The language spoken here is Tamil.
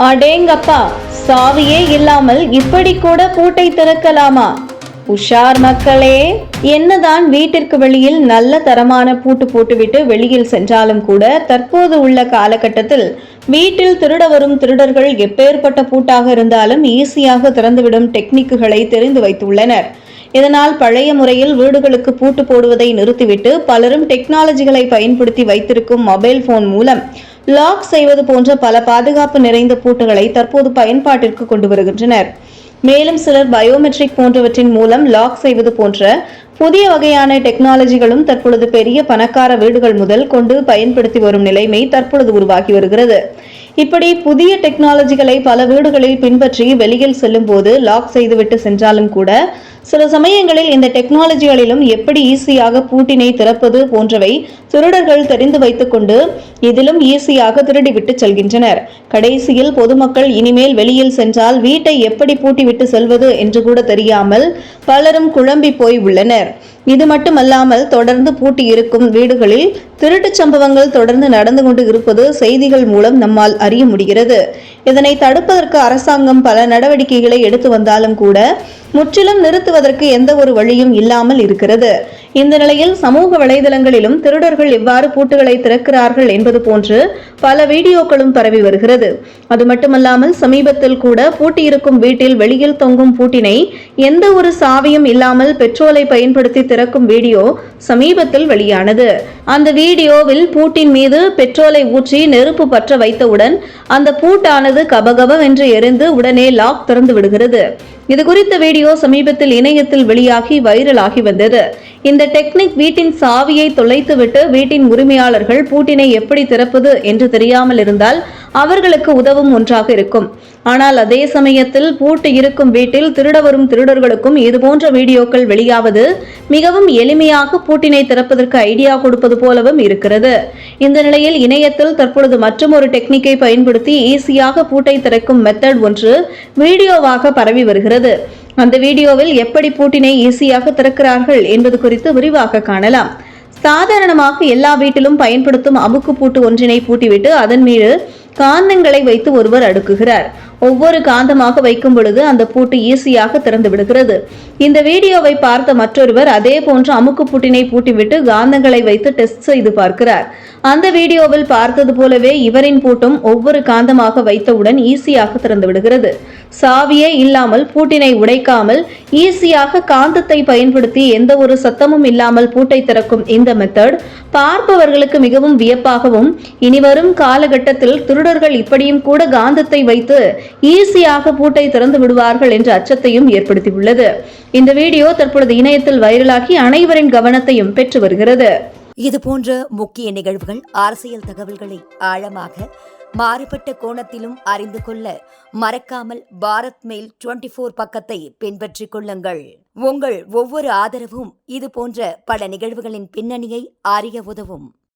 அடேங்கப்பா, சாவியே இல்லாமல் இப்படி கூட பூட்டை திறக்கலாமா? உஷார் மக்களே! என்னதான் வீட்டிற்கு வெளியில் நல்ல தரமான பூட்டு போட்டுவிட்டு வெளியில் சென்றாலும் கூட தற்போது உள்ள காலகட்டத்தில் வீட்டில் திருட வரும் திருடர்கள் எப்பேற்பட்ட பூட்டாக இருந்தாலும் ஈஸியாக திறந்துவிடும் டெக்னிக்குகளை தெரிந்து வைத்துள்ளனர். இதனால் பழைய முறையில் வீடுகளுக்கு பூட்டு போடுவதை நிறுத்திவிட்டு பலரும் டெக்னாலஜிகளை பயன்படுத்தி வைத்திருக்கும் மொபைல் போன் மூலம் லாக் செய்வது போன்ற பல பாதுகாப்பு நிறைந்த பூட்டுகளை தற்போது பயன்பாட்டிற்கு கொண்டு வருகின்றனர். மேலும் சிலர் பயோமெட்ரிக் போன்றவற்றின் மூலம் லாக் செய்வது போன்ற புதிய வகையான டெக்னாலஜிகளும் தற்பொழுது பெரிய பணக்கார வீடுகள் முதல் கொண்டு பயன்படுத்தி வரும் நிலைமை தற்பொழுது உருவாகி வருகிறது. இப்படி புதிய டெக்னாலஜிகளை பல வீடுகளில் பின்பற்றி வெளியில் செல்லும் போது லாக் செய்துவிட்டு சென்றாலும் கூட சில சமயங்களில் இந்த டெக்னாலஜிகளிலும் எப்படி ஈஸியாக பூட்டினை திறப்பது போன்றவை திருடர்கள் தெரிந்து வைத்துக் கொண்டு இதிலும் ஈஸியாக திருடிவிட்டு செல்கின்றனர். கடைசியில் பொதுமக்கள் இனிமேல் வெளியில் சென்றால் வீட்டை எப்படி பூட்டிவிட்டு செல்வது என்று கூட தெரியாமல் பலரும் குழம்பி போய் உள்ளனர். இது மட்டுமல்லாமல் தொடர்ந்து பூட்டி இருக்கும் வீடுகளில் திருட்டுச் சம்பவங்கள் தொடர்ந்து நடந்து கொண்டு இருப்பது செய்திகள் மூலம் நம்மால் அறிய முடிகிறது. இதனை தடுப்பதற்கு அரசாங்கம் பல நடவடிக்கைகளை எடுத்து வந்தாலும் கூட முற்றிலும் நிறுத்துவதற்கு எந்த ஒரு வழியும் இல்லாமல் இருக்கிறது. இந்த நிலையில் சமூக வலைதளங்களிலும் திருடர்கள் எவ்வாறு பூட்டுகளை திறக்கிறார்கள் என்பது போன்று பல வீடியோக்களும் பரவி வருகிறது. அது மட்டுமல்லாமல் சமீபத்தில் கூட பூட்டியிருக்கும் வீட்டில் வெளியில் தொங்கும் பூட்டினை எந்த ஒரு சாவியும் இல்லாமல் பெட்ரோலை பயன்படுத்தி திறக்கும் வீடியோ சமீபத்தில் வெளியானது. அந்த வீடியோவில் பூட்டின் மீது பெட்ரோலை ஊற்றி நெருப்பு பற்ற வைத்தவுடன் அந்த பூட்டானது கபகபவென்று எரிந்து உடனே லாக் திறந்து விடுகிறது. இது குறித்த வீடியோ சமீபத்தில் இணையத்தில் வெளியாகி வைரலாகி வந்தது. இந்த டெக்னிக் வீட்டின் சாவியை தொலைத்துவிட்டு வீட்டின் உரிமையாளர்கள் பூட்டினை எப்படி திறப்பது என்று தெரியாமல் இருந்தால் அவர்களுக்கு உதவும் ஒன்றாக இருக்கும். ஆனால் அதே சமயத்தில் பூட்டு இருக்கும் வீட்டில் திருட வரும் திருடர்களுக்கும் இதுபோன்ற வீடியோக்கள் வெளியாவது மிகவும் எளிமையாக பூட்டினை திறப்பதற்கு ஐடியா கொடுப்பது போலவும் இருக்கிறது. இந்த நிலையில் இணையத்தில் தற்பொழுது மற்றொரு டெக்னிக்கை பயன்படுத்தி ஈஸியாக பூட்டை திறக்கும் மெத்தட் ஒன்று வீடியோவாக பரவி வருகிறது. அந்த வீடியோவில் எப்படி பூட்டினை ஈஸியாக திறக்கிறார்கள் என்பது குறித்து விரிவாக காணலாம். சாதாரணமாக எல்லா வீட்டிலும் பயன்படுத்தும் அமுக்கு பூட்டு ஒன்றினை பூட்டிவிட்டு அதன் மீது காந்தங்களை வைத்து ஒருவர் அடுக்குகிறார். ஒவ்வொரு காந்தமாக வைக்கும் பொழுது அந்த பூட்டு ஈஸியாக திறந்து விடுகிறது. இந்த வீடியோவை பார்த்த மற்றொருவர் அதே போன்று அமுக்கு பூட்டினை பூட்டிவிட்டு காந்தங்களை வைத்து டெஸ்ட் செய்து பார்க்கிறார். அந்த வீடியோவில் பார்த்தது போலவே இவரின் பூட்டும் ஒவ்வொரு காந்தமாக வைத்தவுடன் ஈஸியாக திறந்து விடுகிறது. சாவியே இல்லாமல் பூட்டினை உடைக்காமல் ஈஸியாக காந்தத்தை பயன்படுத்தி எந்த ஒரு சத்தமும் இல்லாமல் பூட்டை திறக்கும் இந்த மெத்தட் பார்ப்பவர்களுக்கு மிகவும் வியப்பாகவும் இனிவரும் காலகட்டத்தில் திருடர்கள் இப்படியும் கூட காந்தத்தை வைத்து ஈஸியாக பூட்டை திறந்து விடுவார்கள் என்ற அச்சத்தையும் ஏற்படுத்தியுள்ளது. இந்த வீடியோ தற்பொழுது இணையத்தில் வைரலாகி அனைவரின் கவனத்தையும் பெற்று வருகிறது. இதுபோன்ற முக்கிய நிகழ்வுகள், அரசியல் தகவல்களை ஆழமாக மாறுபட்ட கோணத்திலும் அறிந்து கொள்ள மறக்காமல் பாரத் மெயில் 24 பக்கத்தை பின்பற்றிக் கொள்ளுங்கள். உங்கள் ஒவ்வொரு ஆதரவும் இதுபோன்ற பல நிகழ்வுகளின் பின்னணியை அறிய உதவும்.